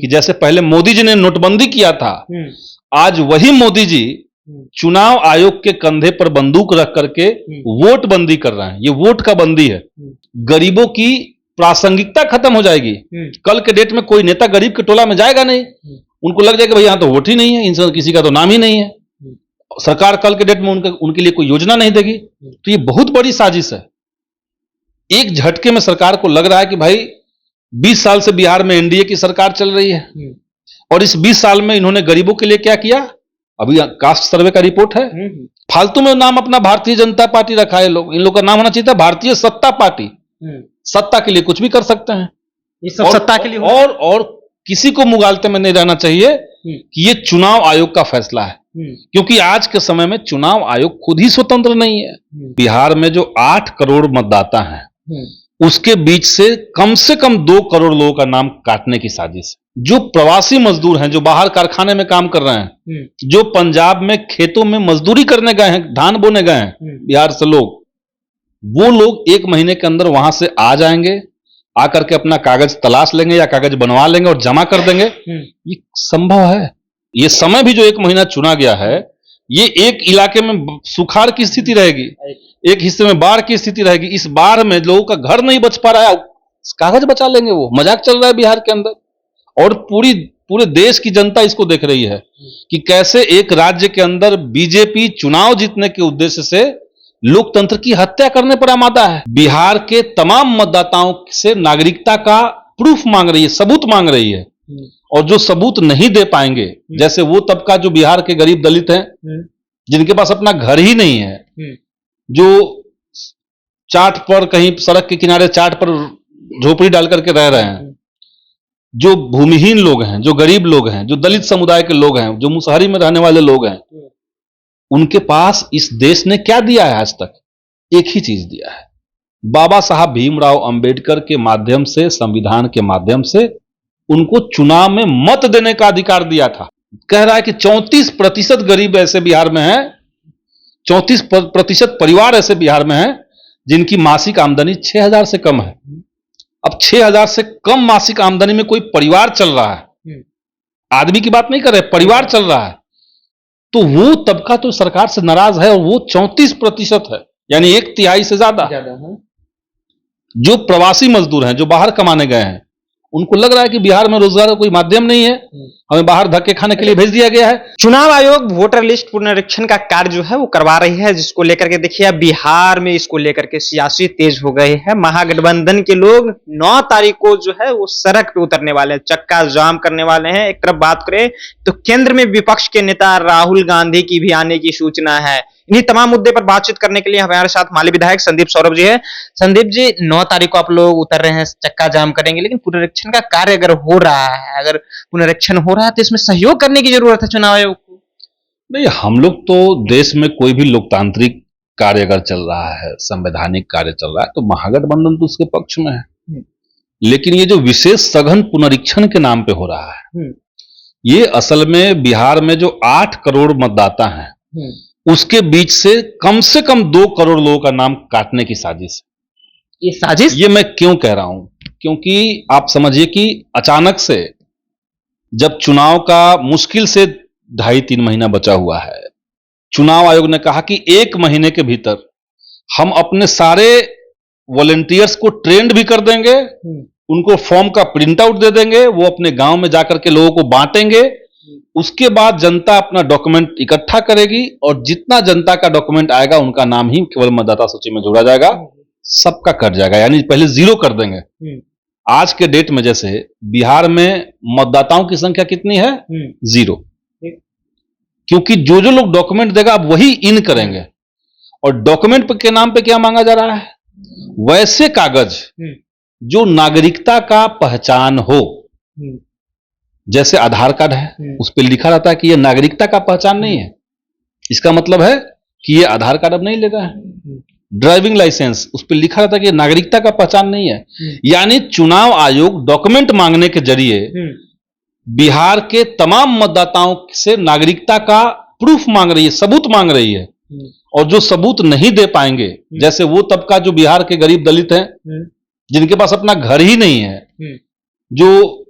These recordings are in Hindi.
कि जैसे पहले मोदी जी ने नोटबंदी किया था, आज वही मोदी जी चुनाव आयोग के कंधे पर बंदूक रख करके वोट बंदी कर रहे हैं। ये वोट का बंदी है। गरीबों की प्रासंगिकता खत्म हो जाएगी। कल के डेट में कोई नेता गरीब के टोला में जाएगा नहीं। उनको लग जाएगा भाई यहां तो वोट ही नहीं है, इंसान किसी का तो नाम ही नहीं है। सरकार कल के डेट में उनके लिए कोई योजना नहीं देगी। तो ये बहुत बड़ी साजिश है। एक झटके में सरकार को लग रहा है कि भाई 20 साल से बिहार में एनडीए की सरकार चल रही है और इस 20 साल में इन्होंने गरीबों के लिए क्या किया। अभी कास्ट सर्वे का रिपोर्ट है। फालतू में नाम अपना भारतीय जनता पार्टी रखा है। लोग इन लोग का नाम होना चाहिए था भारतीय सत्ता पार्टी। सत्ता के लिए कुछ भी कर सकते हैं। ये सब सत्ता के लिए और किसी को मुगालते में नहीं रहना चाहिए कि ये चुनाव आयोग का फैसला है, क्योंकि आज के समय में चुनाव आयोग खुद ही स्वतंत्र नहीं है। बिहार में जो 8 करोड़ मतदाता हैं उसके बीच से कम 2 करोड़ लोगों का नाम काटने की साजिश है। जो प्रवासी मजदूर हैं, जो बाहर कारखाने में काम कर रहे हैं, जो पंजाब में खेतों में मजदूरी करने गए हैं, धान बोने गए हैं बिहार से लोग, वो लोग 1 महीने के अंदर वहां से आ जाएंगे, आकर के अपना कागज तलाश लेंगे या कागज बनवा लेंगे और जमा कर देंगे। ये संभव है। ये समय भी जो 1 महीना चुना गया है, ये एक इलाके में सुखाड़ की स्थिति रहेगी, एक हिस्से में बाढ़ की स्थिति रहेगी। इस बाढ़ में लोगों का घर नहीं बच पा रहा है, कागज बचा लेंगे। वो मजाक चल रहा है बिहार के अंदर। और पूरे देश की जनता इसको देख रही है कि कैसे एक राज्य के अंदर बीजेपी चुनाव जीतने के उद्देश्य से लोकतंत्र की हत्या करने पर आमादा है। बिहार के तमाम मतदाताओं से नागरिकता का प्रूफ मांग रही है, सबूत मांग रही है। और जो सबूत नहीं दे पाएंगे, जैसे वो तबका जो बिहार के गरीब दलित हैं, जिनके पास अपना घर ही नहीं है, जो चाट पर कहीं सड़क के किनारे चाट पर झोपड़ी डाल करके रह रहे हैं, जो भूमिहीन लोग हैं, जो गरीब लोग हैं, जो दलित समुदाय के लोग हैं, जो मुसहरी में रहने वाले लोग हैं, उनके पास इस देश ने क्या दिया है आज तक? एक ही चीज दिया है। बाबा साहब भीमराव अंबेडकर के माध्यम से, संविधान के माध्यम से उनको चुनाव में मत देने का अधिकार दिया था। कह रहा है कि 34% गरीब ऐसे बिहार में हैं, 34% परिवार ऐसे बिहार में हैं जिनकी मासिक आमदनी 6,000 से कम है। अब 6,000 से कम मासिक आमदनी में कोई परिवार चल रहा है, आदमी की बात नहीं कर रहे, परिवार चल रहा है, तो वो तबका तो सरकार से नाराज है। और वो 34% है, यानी 1/3 से ज्यादा। जो प्रवासी मजदूर हैं, जो बाहर कमाने गए हैं, उनको लग रहा है कि बिहार में रोजगार का कोई माध्यम नहीं है, हमें बाहर धक्के खाने के लिए भेज दिया गया है। चुनाव आयोग वोटर लिस्ट पुनरीक्षण का कार्य जो है वो करवा रही है, जिसको लेकर के देखिए बिहार में इसको लेकर के सियासी तेज हो गए हैं। महागठबंधन के लोग 9 तारीख को जो है वो सड़क पे उतरने वाले हैं, चक्का जाम करने वाले हैं। एक तरफ बात करें तो केंद्र में विपक्ष के नेता राहुल गांधी की भी आने की सूचना है। इन्हीं तमाम मुद्दे पर बातचीत करने के लिए हमारे साथ माली विधायक संदीप सौरभ जी है। संदीप जी, 9 तारीख को आप लोग उतर रहे हैं, चक्का जाम करेंगे, लेकिन पुनरीक्षण का कार्य अगर हो रहा है, अगर पुनरीक्षण हो रहा है तो इसमें सहयोग करने की जरूरत है चुनाव आयोग को। नहीं, हम लोग तो देश में कोई भी लोकतांत्रिक कार्य अगर चल रहा है, संवैधानिक कार्य चल रहा है, तो महागठबंधन तो उसके पक्ष में है। लेकिन ये जो विशेष सघन पुनरीक्षण के नाम पे हो रहा है, ये असल में बिहार में जो 8 करोड़ मतदाता हैं उसके बीच से कम 2 करोड़ लोगों का नाम काटने की साजिश है। ये साजिश, ये मैं क्यों कह रहा हूं? क्योंकि आप समझिए कि अचानक से जब चुनाव का मुश्किल से 2.5-3 महीना बचा हुआ है, चुनाव आयोग ने कहा कि 1 महीने के भीतर हम अपने सारे वॉलंटियर्स को ट्रेंड भी कर देंगे, उनको फॉर्म का प्रिंट आउट दे देंगे, वो अपने गांव में जाकर के लोगों को बांटेंगे। उसके बाद जनता अपना डॉक्यूमेंट इकट्ठा करेगी और जितना जनता का डॉक्यूमेंट आएगा उनका नाम ही केवल मतदाता सूची में जोड़ा जाएगा, सबका कट जाएगा, यानी पहले 0 कर देंगे। आज के डेट में जैसे बिहार में मतदाताओं की संख्या कितनी है? 0, क्योंकि जो लोग डॉक्यूमेंट देगा अब वही इन करेंगे। और डॉक्यूमेंट के नाम पे क्या मांगा जा रहा है? वैसे कागज जो नागरिकता का पहचान हो, जैसे आधार कार्ड है, उस पर लिखा रहता है कि यह नागरिकता का पहचान नहीं है, इसका मतलब है कि यह आधार कार्ड अब नहीं लेगा है। ड्राइविंग लाइसेंस, उस पर लिखा रहता है कि यह नागरिकता का पहचान नहीं है। यानी चुनाव आयोग डॉक्यूमेंट मांगने के जरिए बिहार के तमाम मतदाताओं से नागरिकता का प्रूफ मांग रही है, सबूत मांग रही है। और जो सबूत नहीं दे पाएंगे, जैसे वो तबका जो बिहार के गरीब दलित हैं, जिनके पास अपना घर ही नहीं है, जो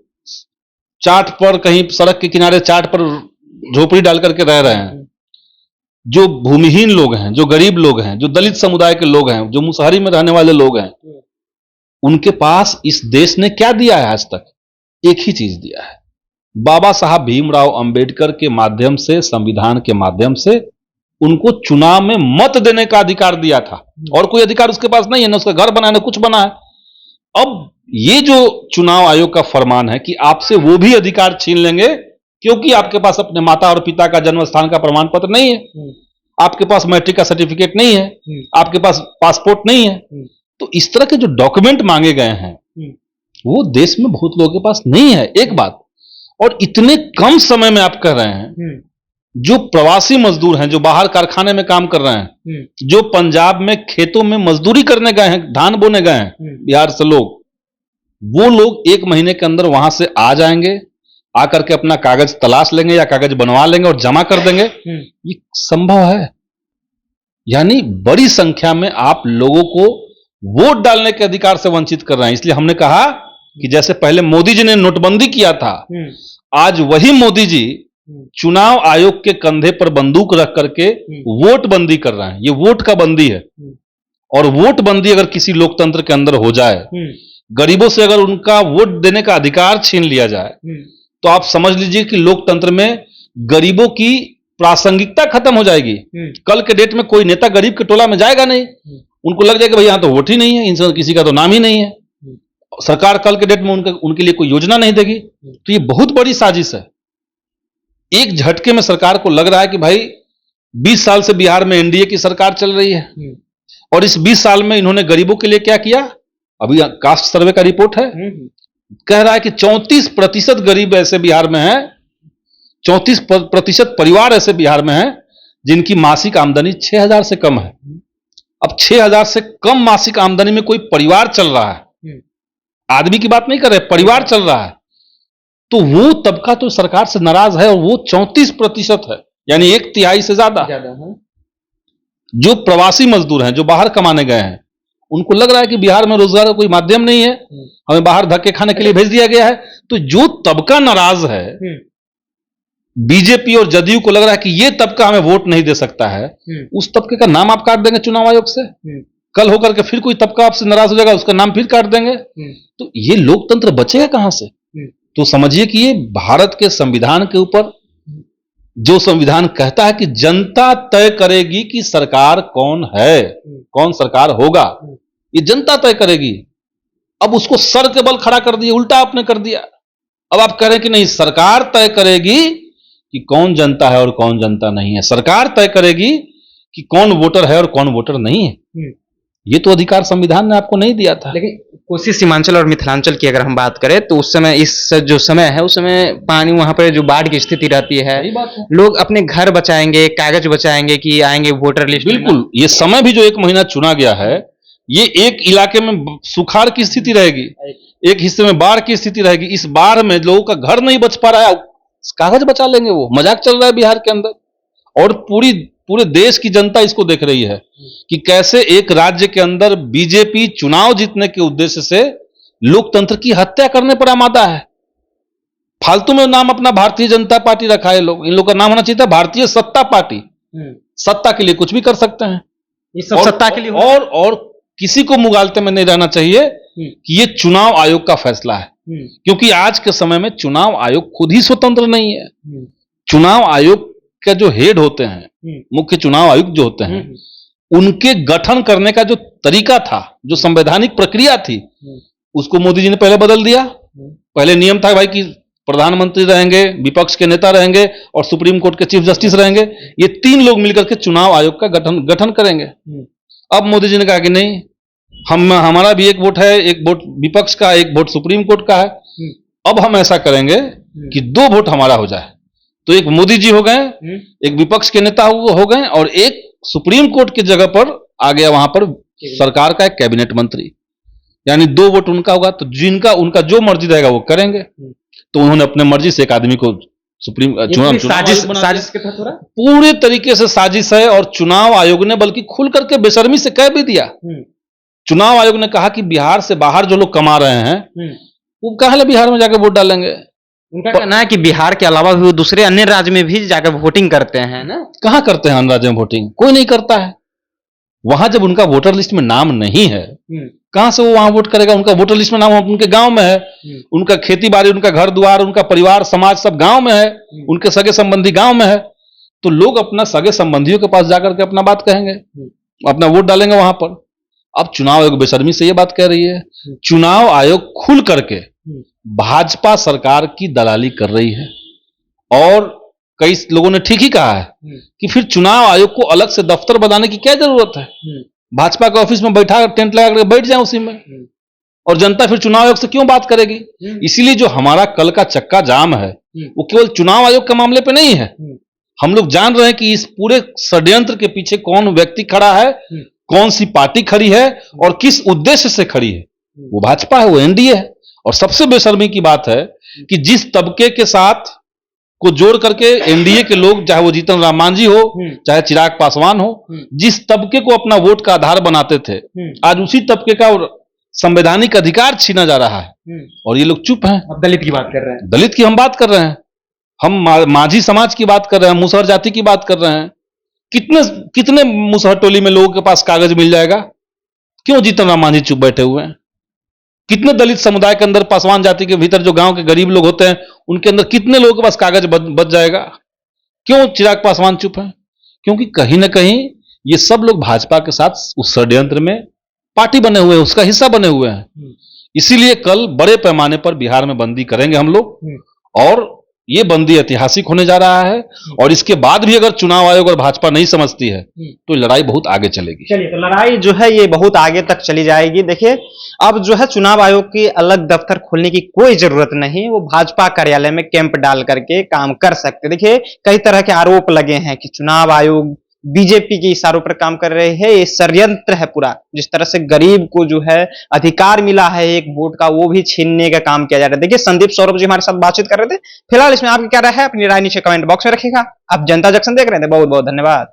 चाट पर, कहीं सड़क के किनारे चाट पर झोपड़ी डाल करके रह रहे हैं, जो भूमिहीन लोग हैं, जो गरीब लोग हैं, जो दलित समुदाय के लोग हैं, जो मुसहरी में रहने वाले लोग हैं, उनके पास इस देश ने क्या दिया है आज तक? एक ही चीज दिया है। बाबा साहब भीमराव अंबेडकर के माध्यम से, संविधान के माध्यम से उनको चुनाव में मत देने का अधिकार दिया था, और कोई अधिकार उसके पास नहीं है, ना उसका घर बना है, ना कुछ बना है। अब ये जो चुनाव आयोग का फरमान है कि आपसे वो भी अधिकार छीन लेंगे, क्योंकि आपके पास अपने माता और पिता का जन्म स्थान का प्रमाण पत्र नहीं है, आपके पास मैट्रिक का सर्टिफिकेट नहीं है, आपके पास पासपोर्ट नहीं है, तो इस तरह के जो डॉक्यूमेंट मांगे गए हैं वो देश में बहुत लोगों के पास नहीं है, एक बात। और इतने कम समय में आप कह रहे हैं, जो प्रवासी मजदूर हैं, जो बाहर कारखाने में काम कर रहे हैं, जो पंजाब में खेतों में मजदूरी करने गए हैं, धान बोने गए हैं बिहार से लोग, वो लोग 1 महीने के अंदर वहां से आ जाएंगे, आकर के अपना कागज तलाश लेंगे या कागज बनवा लेंगे और जमा कर देंगे। ये संभव है? यानी बड़ी संख्या में आप लोगों को वोट डालने के अधिकार से वंचित कर रहे हैं। इसलिए हमने कहा कि जैसे पहले मोदी जी ने नोटबंदी किया था, आज वही मोदी जी चुनाव आयोग के कंधे पर बंदूक रख करके वोट बंदी कर रहे हैं। ये वोट का बंदी है, और वोट बंदी अगर किसी लोकतंत्र के अंदर हो जाए, गरीबों से अगर उनका वोट देने का अधिकार छीन लिया जाए, तो आप समझ लीजिए कि लोकतंत्र में गरीबों की प्रासंगिकता खत्म हो जाएगी। कल के डेट में कोई नेता गरीब के टोला में जाएगा नहीं, उनको लग जाएगा भाई यहां तो वोट ही नहीं है, इंसान किसी का तो नाम ही नहीं है, सरकार कल के डेट में उनके लिए कोई योजना नहीं देगी। तो ये बहुत बड़ी साजिश है। एक झटके में सरकार को लग रहा है कि भाई 20 साल से बिहार में एनडीए की सरकार चल रही है, और इस 20 साल में इन्होंने गरीबों के लिए क्या किया? अभी कास्ट सर्वे का रिपोर्ट है, कह रहा है कि 34% गरीब ऐसे बिहार में हैं, 34% परिवार ऐसे बिहार में हैं जिनकी मासिक आमदनी 6,000 से कम है। अब 6,000 से कम मासिक आमदनी में कोई परिवार चल रहा है, आदमी की बात नहीं कर रहे, परिवार चल रहा है, तो वो तबका तो सरकार से नाराज है, और वो 34% है, यानी 1/3 से ज्यादा है। जो प्रवासी मजदूर हैं, जो बाहर कमाने गए हैं, उनको लग रहा है कि बिहार में रोजगार का कोई माध्यम नहीं है, हमें बाहर धक्के खाने के लिए भेज दिया गया है। तो जो तबका नाराज है, बीजेपी और जदयू को लग रहा है कि ये तबका हमें वोट नहीं दे सकता है, उस तबके का नाम आप काट देंगे चुनाव आयोग से। कल होकर के फिर कोई तबका आपसे नाराज हो जाएगा, उसका नाम फिर काट देंगे, तो ये लोकतंत्र बचेगा कहां से? तो समझिए कि ये भारत के संविधान के ऊपर, जो संविधान कहता है कि जनता तय करेगी कि सरकार कौन है, कौन सरकार होगा, ये जनता तय करेगी। अब उसको सर के बल खड़ा कर दिया, उल्टा आपने कर दिया। अब आप कह रहे हैं कि नहीं, सरकार तय करेगी कि कौन जनता है और कौन जनता नहीं है, सरकार तय करेगी कि कौन वोटर है और कौन वोटर नहीं है। ये तो अधिकार संविधान ने आपको नहीं दिया था। लेकिन कोसी सीमांचल और मिथिलांचल की अगर हम बात करें, तो उस समय, इस जो समय है, उस समय पानी, वहां पर जो बाढ़ की स्थिति रहती है, लोग अपने घर बचाएंगे, कागज बचाएंगे कि आएंगे वोटर लिस्ट। बिल्कुल, ये समय भी जो 1 महीना चुना गया है, ये एक इलाके में सुखाड़ की स्थिति रहेगी, एक हिस्से में बाढ़ की स्थिति रहेगी। इस बाढ़ में लोगों का घर नहीं बच पा रहा है, कागज बचा लेंगे, वो मजाक चल रहा है बिहार के अंदर। और पूरे देश की जनता इसको देख रही है कि कैसे एक राज्य के अंदर बीजेपी चुनाव जीतने के उद्देश्य से लोकतंत्र की हत्या करने पर आमादा है। फालतू में नाम अपना भारतीय जनता पार्टी रखा है लोग, इन लोग का नाम होना चाहिए था भारतीय सत्ता पार्टी। सत्ता के लिए कुछ भी कर सकते हैं, ये सब सत्ता के लिए और किसी को मुगालते में नहीं रहना चाहिए कि ये चुनाव आयोग का फैसला है, क्योंकि आज के समय में चुनाव आयोग खुद ही स्वतंत्र नहीं है। चुनाव आयोग का जो हेड होते हैं, मुख्य चुनाव आयुक्त जो होते हैं, उनके गठन करने का जो तरीका था, जो संवैधानिक प्रक्रिया थी, उसको मोदी जी ने पहले बदल दिया। पहले नियम था भाई कि प्रधानमंत्री रहेंगे, विपक्ष के नेता रहेंगे और सुप्रीम कोर्ट के चीफ जस्टिस रहेंगे, ये 3 लोग मिलकर के चुनाव आयोग का गठन करेंगे। अब मोदी जी ने कहा कि नहीं, हमारा भी एक वोट है, एक वोट विपक्ष का, एक वोट सुप्रीम कोर्ट का है। अब हम ऐसा करेंगे कि 2 वोट हमारा हो जाए। तो एक मोदी जी हो गए, एक विपक्ष के नेता हो गए, और एक सुप्रीम कोर्ट की जगह पर आ गया वहां पर सरकार का एक कैबिनेट मंत्री, यानी 2 वोट उनका होगा। तो उनका जो मर्जी रहेगा वो करेंगे। तो उन्होंने अपने मर्जी से एक आदमी को सुप्रीम साजिश के तहत हो रहा है, पूरे तरीके से साजिश है। और चुनाव आयोग ने बल्कि खुल करके बेशर्मी से कह भी दिया। चुनाव आयोग ने कहा कि बिहार से बाहर जो लोग कमा रहे हैं, वो कहां बिहार में जाके वोट डालेंगे, उनका कहना है कि बिहार के अलावा भी वो दूसरे अन्य राज्य में भी जाकर वोटिंग करते हैं ना। कहाँ करते हैं अन्य राज्यों में वोटिंग? कोई नहीं करता है। वहां जब उनका वोटर लिस्ट में नाम नहीं है, कहां से वो वहां वोट करेगा? उनका वोटर लिस्ट में नाम उनके गांव में है, उनका खेती बाड़ी, उनका घर द्वार, उनका परिवार समाज सब गांव में है, उनके सगे संबंधी गांव में है। तो लोग अपना सगे संबंधियों के पास जाकर के अपना बात कहेंगे, अपना वोट डालेंगे वहां पर। अब चुनाव आयोग बेशर्मी से ये बात कह रही है, चुनाव आयोग खुल करके भाजपा सरकार की दलाली कर रही है। और कई लोगों ने ठीक ही कहा है कि फिर चुनाव आयोग को अलग से दफ्तर बनाने की क्या जरूरत है? भाजपा के ऑफिस में बैठा टेंट लगा कर बैठ जाए उसी में, और जनता फिर चुनाव आयोग से क्यों बात करेगी? इसीलिए जो हमारा कल का चक्का जाम है वो केवल चुनाव आयोग के मामले पे नहीं है। हम लोग जान रहे हैं कि इस पूरे षड्यंत्र के पीछे कौन व्यक्ति खड़ा है, कौन सी पार्टी खड़ी है और किस उद्देश्य से खड़ी है। वो भाजपा है, वो एनडीए है। और सबसे बेशर्मी की बात है कि जिस तबके के साथ को जोड़ करके एनडीए के लोग, चाहे वो जीतन राम मांझी हो, चाहे चिराग पासवान हो, जिस तबके को अपना वोट का आधार बनाते थे, आज उसी तबके का संवैधानिक अधिकार छीना जा रहा है और ये लोग चुप हैं। अब दलित की बात कर रहे हैं, दलित की हम बात कर रहे हैं, हम माझी समाज की बात कर रहे हैं, मुसहर जाति की बात कर रहे हैं। कितने कितने मुसहर टोली में लोगों के पास कागज मिल जाएगा? क्यों जीतन राम मांझी चुप बैठे हुए हैं? कितने दलित समुदाय के अंदर, पासवान जाति के भीतर जो गांव के गरीब लोग होते हैं, उनके अंदर कितने लोगों के पास कागज बच जाएगा? क्यों चिराग पासवान चुप है? क्योंकि कहीं ना कहीं ये सब लोग भाजपा के साथ उस षड्यंत्र में पार्टी बने हुए हैं, उसका हिस्सा बने हुए हैं। इसीलिए कल बड़े पैमाने पर बिहार में बंदी करेंगे हम लोग, और ये बंदी ऐतिहासिक होने जा रहा है। और इसके बाद भी अगर चुनाव आयोग और भाजपा नहीं समझती है तो लड़ाई बहुत आगे चलेगी। चलिए, तो लड़ाई जो है ये बहुत आगे तक चली जाएगी। देखिए, अब जो है चुनाव आयोग की अलग दफ्तर खोलने की कोई जरूरत नहीं, वो भाजपा कार्यालय में कैंप डाल करके काम कर सकते। देखिए, कई तरह के आरोप लगे हैं कि चुनाव आयोग बीजेपी के इशारों पर काम कर रहे हैं, ये षड्यंत्र है पूरा। जिस तरह से गरीब को जो है अधिकार मिला है एक वोट का, वो भी छीनने का काम किया जा रहा है। देखिए, संदीप सौरभ जी हमारे साथ बातचीत कर रहे थे। फिलहाल इसमें आपकी क्या राय है, अपनी राय नीचे कमेंट बॉक्स में रखिएगा। आप जनता जंक्शन देख रहे थे, बहुत बहुत धन्यवाद।